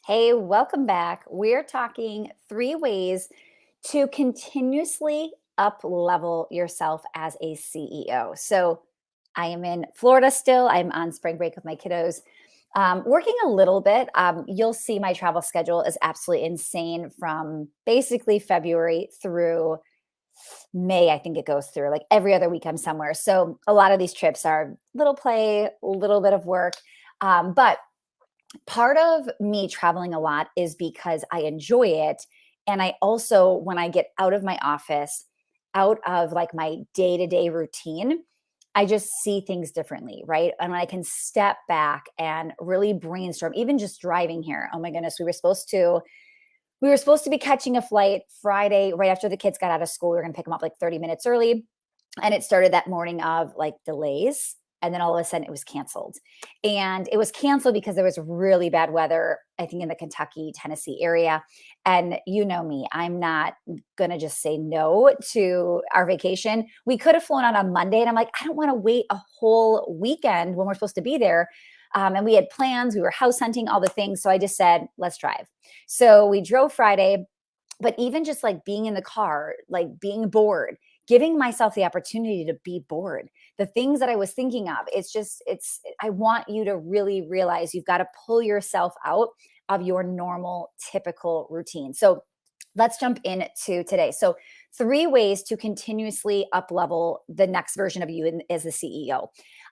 Hey, welcome back. We're talking 3 ways to continuously up level yourself as a CEO. So, I am in Florida still. I'm on spring break with my kiddos, working a little bit. You'll see my travel schedule is absolutely insane from basically February through May. I think it goes through like every other week I'm somewhere. So, a lot of these trips are little play, a little bit of work. But part of me traveling a lot is because I enjoy it. And I also, when I get out of my office, out of like my day to day routine, I just see things differently, right? And I can step back and really brainstorm, even just driving here. Oh my goodness, we were supposed to be catching a flight Friday right after the kids got out of school. We were going to pick them up like 30 minutes early. And it started that morning of like delays. And then all of a sudden it was canceled. And it was canceled because there was really bad weather, I think in the Kentucky, Tennessee area. And you know me, I'm not going to just say no to our vacation. We could have flown out on Monday. And I'm like, I don't want to wait a whole weekend when we're supposed to be there. And we had plans, we were house hunting, all the things. So I just said, let's drive. So we drove Friday, but even just like being in the car, like being bored, giving myself the opportunity to be bored, the things that I was thinking of, I want you to really realize you've got to pull yourself out of your normal, typical routine. So let's jump into today. So, 3 ways to continuously up level the next version of you as a CEO.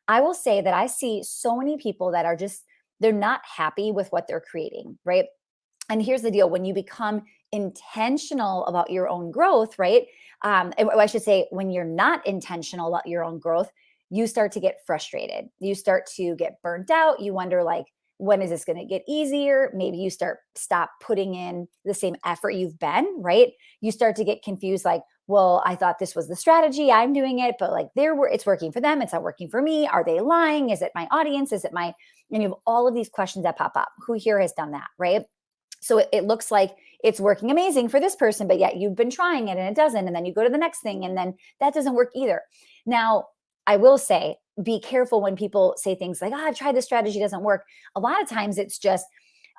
I will say that I see so many people that are just, they're not happy with what they're creating, right? And here's the deal: when you become intentional about your own growth, right? I should say, when you're not intentional about your own growth, you start to get frustrated. You start to get burnt out. You wonder, like, when is this going to get easier? Maybe you stop putting in the same effort you've been, right? You start to get confused, like, well, I thought this was the strategy. I'm doing it, but like it's working for them. It's not working for me. Are they lying? Is it my audience? Is it my, and you have all of these questions that pop up. Who here has done that, right? So it looks like it's working amazing for this person, but yet you've been trying it and it doesn't. And then you go to the next thing and then that doesn't work either. Now, I will say, be careful when people say things like, oh, I've tried this strategy, doesn't work. A lot of times it's just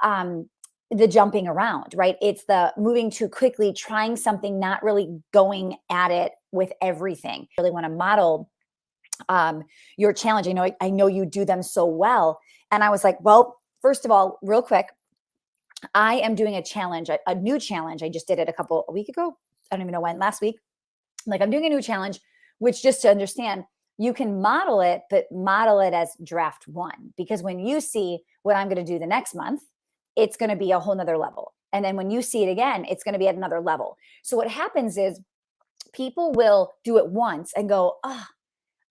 the jumping around, right? It's the moving too quickly, trying something, not really going at it with everything. Really want to model your challenge. I know you do them so well. And I was like, well, first of all, real quick, I am doing a challenge, a new challenge. I just did it a week ago. I don't even know when, last week. Like, I'm doing a new challenge, which, just to understand, you can model it, but model it as draft one. Because when you see what I'm going to do the next month, it's going to be a whole nother level. And then when you see it again, it's going to be at another level. So what happens is people will do it once and go, oh,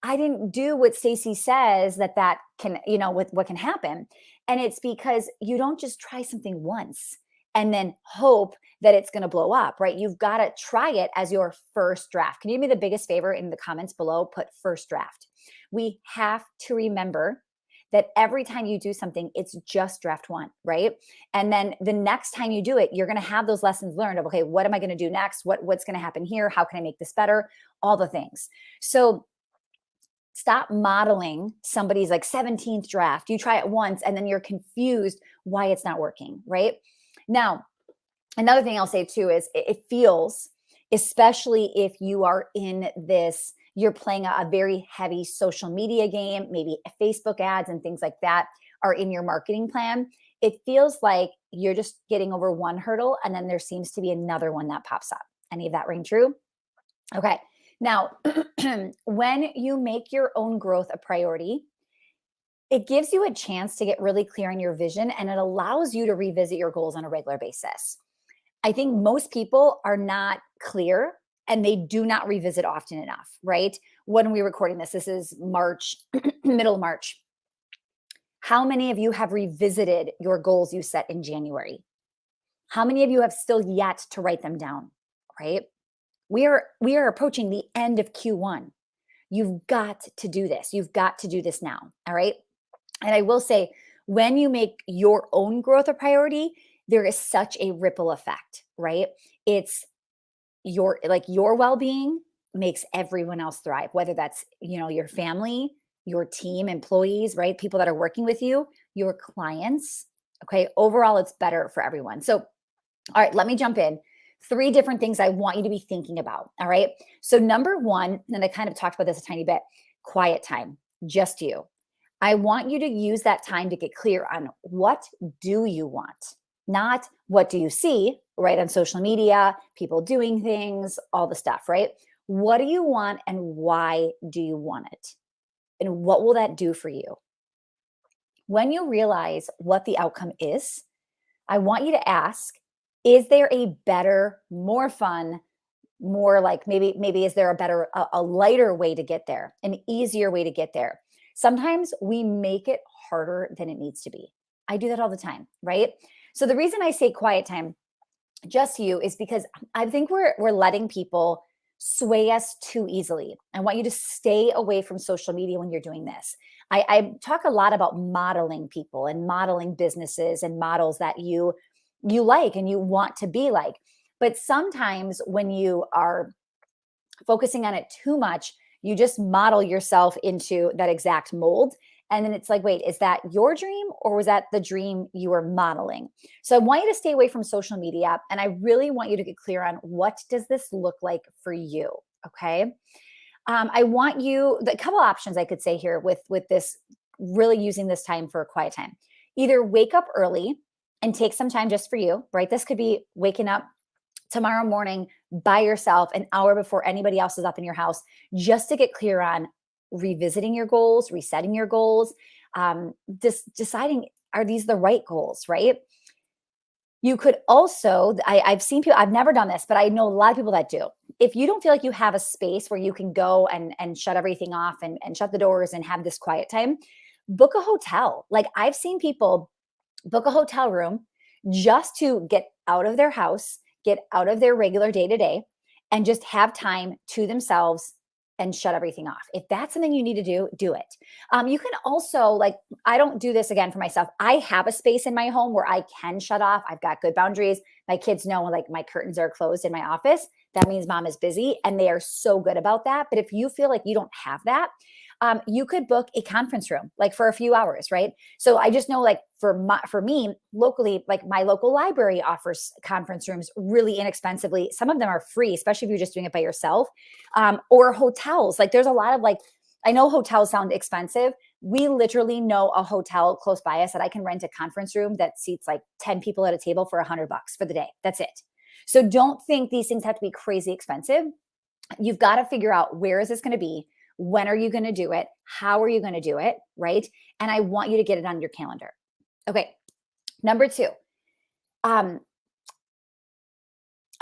I didn't do what Stacy says that can, with what can happen. And it's because you don't just try something once and then hope that it's going to blow up, right? You've got to try it as your first draft. Can you do me the biggest favor in the comments below? Put first draft. We have to remember that every time you do something, it's just draft one, right? And then the next time you do it, you're going to have those lessons learned of, okay, what am I going to do next? What's going to happen here? How can I make this better? All the things. So stop modeling somebody's like 17th draft. You try it once and then you're confused why it's not working, right? Now, another thing I'll say too is it feels, especially if you are in this, you're playing a very heavy social media game, maybe Facebook ads and things like that are in your marketing plan. It feels like you're just getting over one hurdle and then there seems to be another one that pops up. Any of that ring true? Okay. Now, when you make your own growth a priority, it gives you a chance to get really clear on your vision and it allows you to revisit your goals on a regular basis. I think most people are not clear and they do not revisit often enough, right? When we're recording this is March, middle March. How many of you have revisited your goals you set in January? How many of you have still yet to write them down, right? We are approaching the end of Q1. You've got to do this. You've got to do this now. All right. And I will say, when you make your own growth a priority, there is such a ripple effect, right? It's your well-being makes everyone else thrive, whether that's, your family, your team, employees, right? People that are working with you, your clients, Okay. Overall, it's better for everyone. So, all right, let me jump in. 3 different things I want you to be thinking about. All right. So, number one, and I kind of talked about this a tiny bit, quiet time, just you. I want you to use that time to get clear on what do you want? Not what do you see, right, on social media, people doing things, all the stuff, right? What do you want and why do you want it? And what will that do for you? When you realize what the outcome is, I want you to ask, is there a better, more fun, more like maybe is there a better a lighter way to get there, an easier way to get there? Sometimes we make it harder than it needs to be. I do that all the time, right? So the reason I say quiet time, just you, is because I think we're letting people sway us too easily. I want you to stay away from social media when you're doing this. I talk a lot about modeling people and modeling businesses and models that you like and you want to be like. But sometimes when you are focusing on it too much, you just model yourself into that exact mold. And then it's like, wait, is that your dream or was that the dream you were modeling? So I want you to stay away from social media. And I really want you to get clear on what does this look like for you? Okay. I want you, the couple options I could say here with this, really using this time for a quiet time. Either wake up early and take some time just for you, right? This could be waking up tomorrow morning by yourself an hour before anybody else is up in your house, just to get clear on revisiting your goals, resetting your goals, just deciding, are these the right goals, right? You could also, I've seen people, I've never done this, but I know a lot of people that do. If you don't feel like you have a space where you can go and shut everything off and shut the doors and have this quiet time, book a hotel. Like I've seen people book a hotel room just to get out of their house, get out of their regular day to day, and just have time to themselves and shut everything off. If that's something you need to do, do it. You can also, like, I don't do this again for myself. I have a space in my home where I can shut off. I've got good boundaries. My kids know, like, my curtains are closed in my office. That means mom is busy, and they are so good about that. But if you feel like you don't have that, you could book a conference room like for a few hours, right? So I just know, like, for me locally, like my local library offers conference rooms really inexpensively. Some of them are free, especially if you're just doing it by yourself. Or hotels. Like there's a lot of, like, I know hotels sound expensive. We literally know a hotel close by us that I can rent a conference room that seats like 10 people at a table for $100 for the day. That's it. So don't think these things have to be crazy expensive. You've got to figure out, where is this going to be? When are you going to do it? How are you going to do it? Right. And I want you to get it on your calendar. Okay. Number 2, I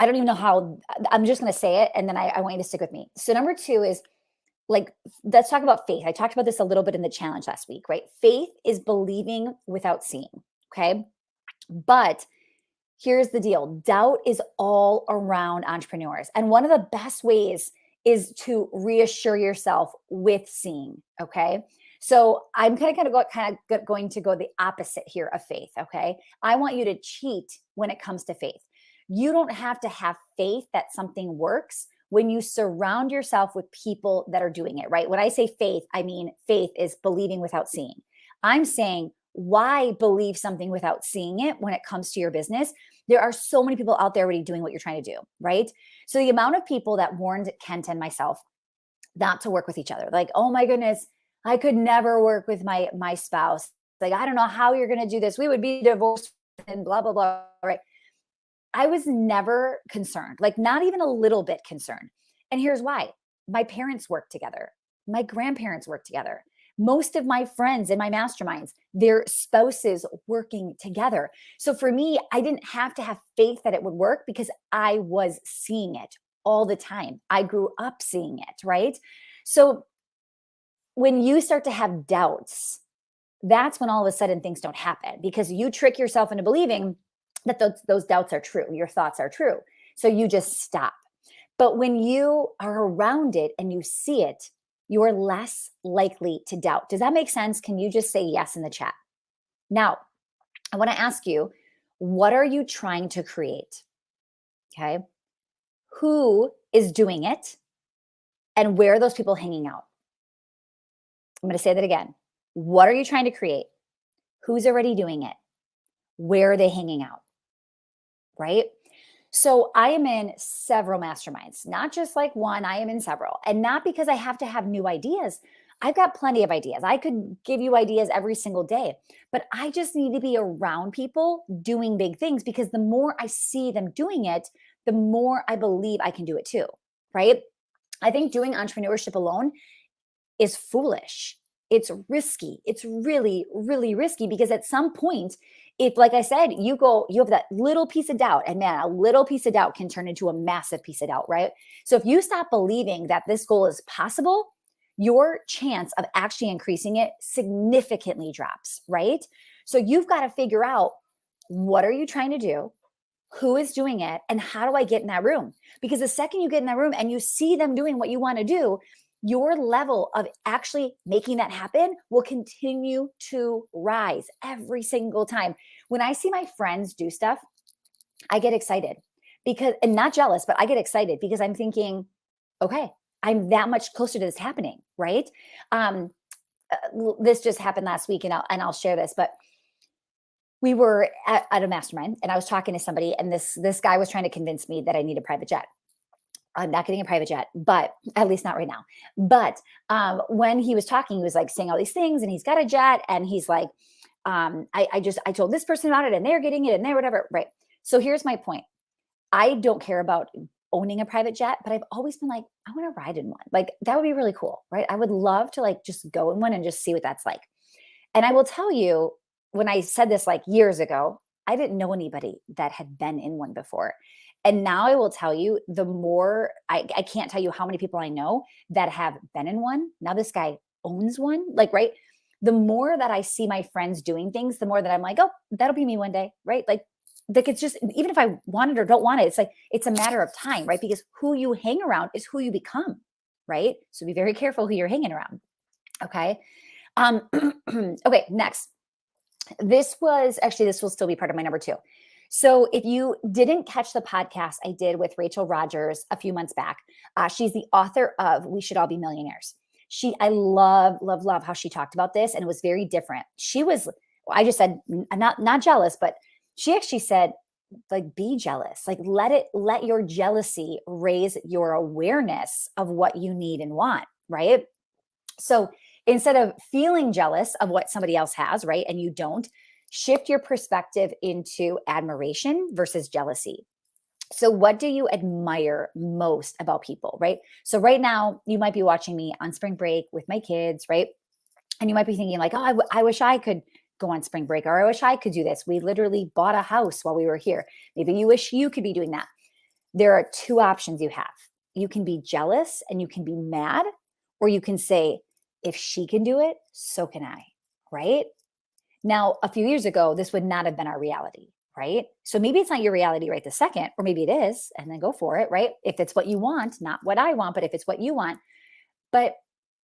don't even know how, I'm just going to say it. And then I want you to stick with me. So number 2 is, like, let's talk about faith. I talked about this a little bit in the challenge last week, right? Faith is believing without seeing. Okay. But here's the deal. Doubt is all around entrepreneurs. And one of the best ways is to reassure yourself with seeing. Okay. So I'm going to go the opposite here of faith. Okay. I want you to cheat when it comes to faith. You don't have to have faith that something works when you surround yourself with people that are doing it, right? When I say faith, I mean faith is believing without seeing. I'm saying, why believe something without seeing it when it comes to your business? There are so many people out there already doing what you're trying to do, right? So the amount of people that warned Kent and myself not to work with each other, like, oh my goodness, I could never work with my spouse. Like, I don't know how you're going to do this. We would be divorced and blah, blah, blah, right? I was never concerned, like not even a little bit concerned. And here's why. My parents work together. My grandparents work together. Most of my friends in my masterminds, their spouses working together. So for me, I didn't have to have faith that it would work because I was seeing it all the time. I grew up seeing it, right? So when you start to have doubts, that's when all of a sudden things don't happen, because you trick yourself into believing that those doubts are true, your thoughts are true. So you just stop. But when you are around it and you see it, you're less likely to doubt. Does that make sense? Can you just say yes in the chat? Now, I want to ask you, what are you trying to create? Okay. Who is doing it? And where are those people hanging out? I'm going to say that again. What are you trying to create? Who's already doing it? Where are they hanging out? Right? So I am in several masterminds, not just like one, I am in several. And not because I have to have new ideas. I've got plenty of ideas. I could give you ideas every single day, but I just need to be around people doing big things because the more I see them doing it, the more I believe I can do it too. Right? I think doing entrepreneurship alone is foolish. It's risky. It's really, really risky because at some point, if, like I said, you have that little piece of doubt, and man, a little piece of doubt can turn into a massive piece of doubt, right? So if you stop believing that this goal is possible, your chance of actually increasing it significantly drops, right? So you've got to figure out, what are you trying to do? Who is doing it? And how do I get in that room? Because the second you get in that room and you see them doing what you want to do, your level of actually making that happen will continue to rise every single time. When I see my friends do stuff, I get excited because, and not jealous, but I get excited because I'm thinking, okay, I'm that much closer to this happening, right? This just happened last week, and I'll share this, but we were at a mastermind, and I was talking to somebody, and this guy was trying to convince me that I need a private jet. I'm not getting a private jet, but at least not right now. But when he was talking, he was like saying all these things, and he's got a jet, and he's like, I told this person about it, and they're getting it, and they're whatever. Right. So here's my point. I don't care about owning a private jet, but I've always been like, I want to ride in one. Like, that would be really cool, right? I would love to like just go in one and just see what that's like. And I will tell you, when I said this like years ago, I didn't know anybody that had been in one before. And now I will tell you, the more I can't tell you how many people I know that have been in one. Now this guy owns one, like, right? The more that I see my friends doing things, the more that I'm like, oh, that'll be me one day, right? Like it's just, even if I want it or don't want it, it's like, it's a matter of time, right? Because who you hang around is who you become, right? So be very careful who you're hanging around. Okay. Okay, next. This will still be part of my number 2. So if you didn't catch the podcast I did with Rachel Rogers a few months back, she's the author of We Should All Be Millionaires. I love, love, love how she talked about this, and it was very different. I just said, I'm not jealous, but she actually said, like, be jealous, like let your jealousy raise your awareness of what you need and want, right? So instead of feeling jealous of what somebody else has, right, and you don't, shift your perspective into admiration versus jealousy. So what do you admire most about people, right? So right now, you might be watching me on spring break with my kids, right? And you might be thinking like, oh, I wish I could go on spring break, or I wish I could do this. We literally bought a house while we were here. Maybe you wish you could be doing that. There are 2 options you have. You can be jealous and you can be mad, or you can say, if she can do it, so can I, right? Now, a few years ago, this would not have been our reality, right? So maybe it's not your reality right this second, or maybe it is, and then go for it, right? If it's what you want, not what I want, but if it's what you want. But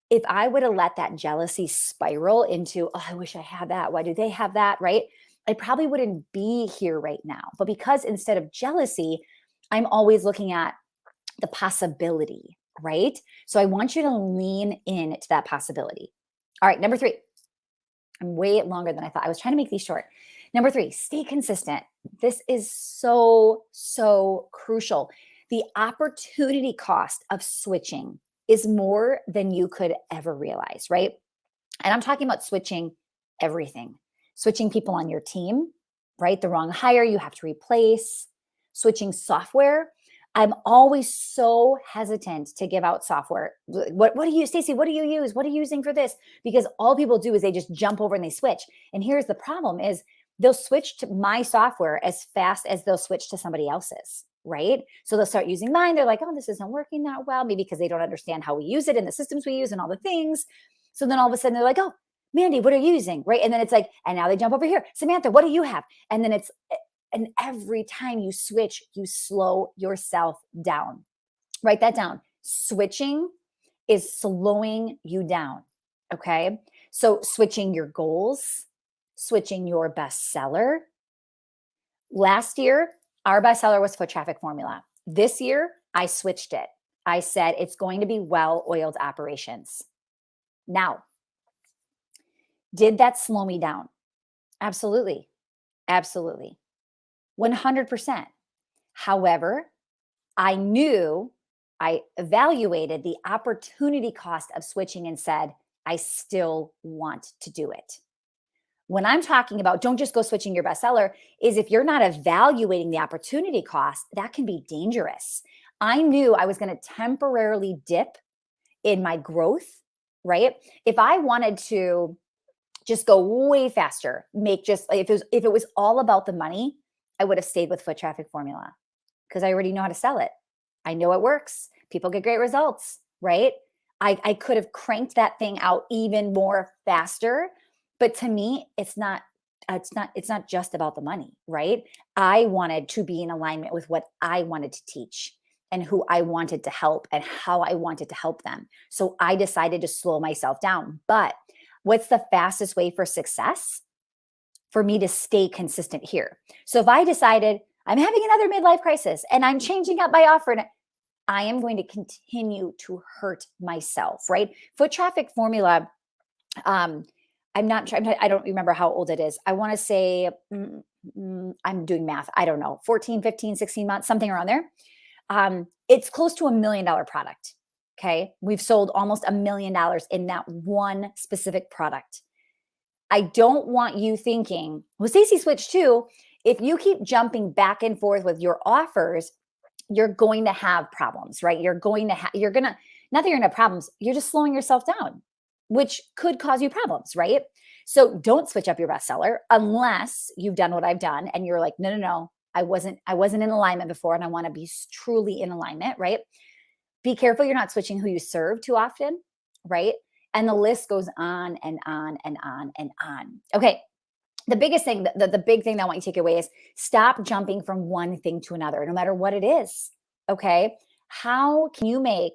if I would have let that jealousy spiral into, oh, I wish I had that. Why do they have that, right? I probably wouldn't be here right now. But because instead of jealousy, I'm always looking at the possibility, right? So I want you to lean into that possibility. All right, number 3. I'm way longer than I thought. I was trying to make these short. Number 3, stay consistent. This is so, so crucial. The opportunity cost of switching is more than you could ever realize, right? And I'm talking about switching everything, switching people on your team, right? The wrong hire you have to replace, switching software. I'm always so hesitant to give out software. What do you, Stacy, what do you use? What are you using for this? Because all people do is they just jump over and they switch. And here's the problem is they'll switch to my software as fast as they'll switch to somebody else's, right? So they'll start using mine. They're like, oh, this isn't working that well, maybe because they don't understand how we use it and the systems we use and all the things. So then all of a sudden they're like, oh, Mandy, what are you using? Right. And then it's like, and now they jump over here. Samantha, what do you have? And then and every time you switch, you slow yourself down. Write that down. Switching is slowing you down. Okay. So switching your goals, switching your bestseller. Last year, our bestseller was Foot Traffic Formula. This year, I switched it. I said it's going to be well-oiled operations. Now, did that slow me down? Absolutely. Absolutely. 100%. However, I evaluated the opportunity cost of switching and said, I still want to do it. When I'm talking about don't just go switching your bestseller, is if you're not evaluating the opportunity cost, that can be dangerous. I knew I was going to temporarily dip in my growth, right? If I wanted to just go way faster, make just if it was all about the money, I would have stayed with foot traffic formula because I already know how to sell it. I know it works. People get great results, right? I could have cranked that thing out even more faster. But to me, it's not just about the money, right? I wanted to be in alignment with what I wanted to teach and who I wanted to help and how I wanted to help them. So I decided to slow myself down. But what's the fastest way for success? For me to stay consistent here. So if I decided I'm having another midlife crisis and I'm changing up my offer, and I am going to continue to hurt myself, right? Foot traffic formula, I'm not trying, I don't remember how old it is. I want to say, I'm doing math. I don't know, 14, 15, 16 months, something around there. It's close to $1 million product. Okay. We've sold almost $1 million in that one specific product. I don't want you thinking, well, Stacy switched too. If you keep jumping back and forth with your offers, you're going to have problems, right? Not that you're going to have problems, you're just slowing yourself down, which could cause you problems, right? So don't switch up your bestseller unless you've done what I've done and you're like, no, I wasn't in alignment before and I want to be truly in alignment, right? Be careful you're not switching who you serve too often, right? And the list goes on and on and on and on. Okay. The biggest thing, the big thing that I want you to take away is stop jumping from one thing to another, no matter what it is. Okay. How can you make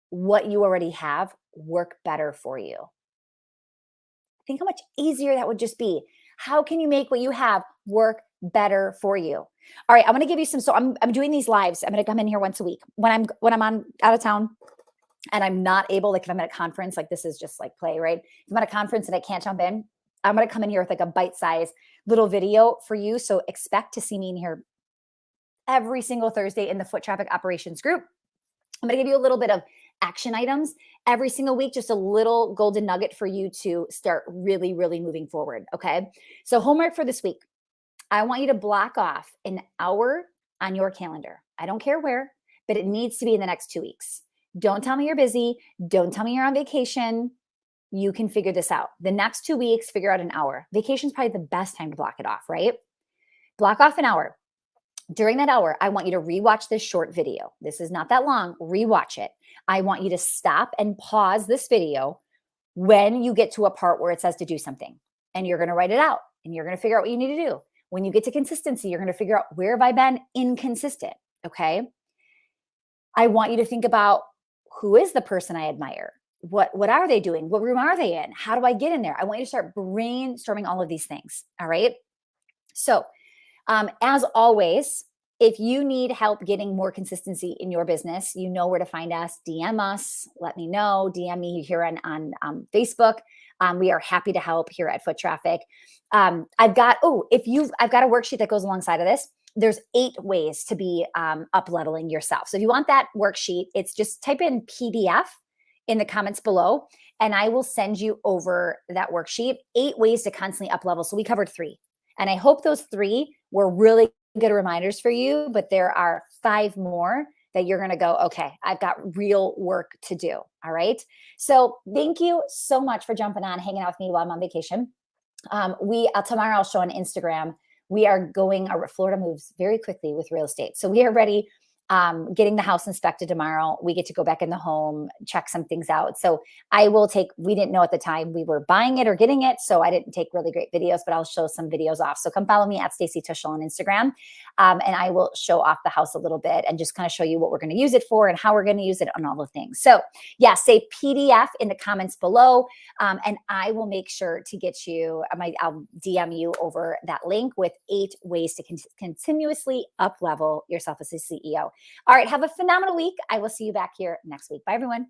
what you already have work better for you? Think how much easier that would just be. How can you make what you have work better for you? All right, I'm going to give you some. So I'm doing these lives. I'm going to come in here once a week when I'm on out of town and I'm not able, like if I'm at a conference, like this is just like play, right? If I'm at a conference and I can't jump in, I'm going to come in here with like a bite-sized little video for you. So expect to see me in here every single Thursday in the foot traffic operations group. I'm going to give you a little bit of action items every single week, just a little golden nugget for you to start really, really moving forward. Okay. So homework for this week. I want you to block off an hour on your calendar. I don't care where, but it needs to be in the next 2 weeks. Don't tell me you're busy. Don't tell me you're on vacation. You can figure this out. The next 2 weeks, figure out an hour. Vacation is probably the best time to block it off, right? Block off an hour. During that hour, I want you to rewatch this short video. This is not that long. Rewatch it. I want you to stop and pause this video when you get to a part where it says to do something. And you're going to write it out and you're going to figure out what you need to do. When you get to consistency, you're going to figure out where have I been inconsistent, okay? I want you to think about who is the person I admire? What are they doing? What room are they in? How do I get in there? I want you to start brainstorming all of these things, all right? So as always, if you need help getting more consistency in your business, you know where to find us. DM us. Let me know. DM me here on Facebook. We are happy to help here at Foot Traffic. I've got a worksheet that goes alongside of this. There's 8 ways to be up-leveling yourself. So if you want that worksheet, it's just type in PDF in the comments below, and I will send you over that worksheet. 8 ways to constantly up-level. So we covered 3. And I hope those 3 were really good reminders for you, but there are 5 more that you're going to go, okay, I've got real work to do. All right. So thank you so much for jumping on, hanging out with me while I'm on vacation. Tomorrow I'll show on Instagram. We are going, Florida moves very quickly with real estate. So we are ready, getting the house inspected tomorrow. We get to go back in the home, check some things out. So we didn't know at the time we were buying it or getting it. So I didn't take really great videos, but I'll show some videos off. So come follow me at Stacy Tushel on Instagram. And I will show off the house a little bit and just kind of show you what we're going to use it for and how we're going to use it and all the things. So yeah, say PDF in the comments below. And I will make sure to get you, I'll DM you over that link with 8 ways to continuously up level yourself as a CEO. All right. Have a phenomenal week. I will see you back here next week. Bye, everyone.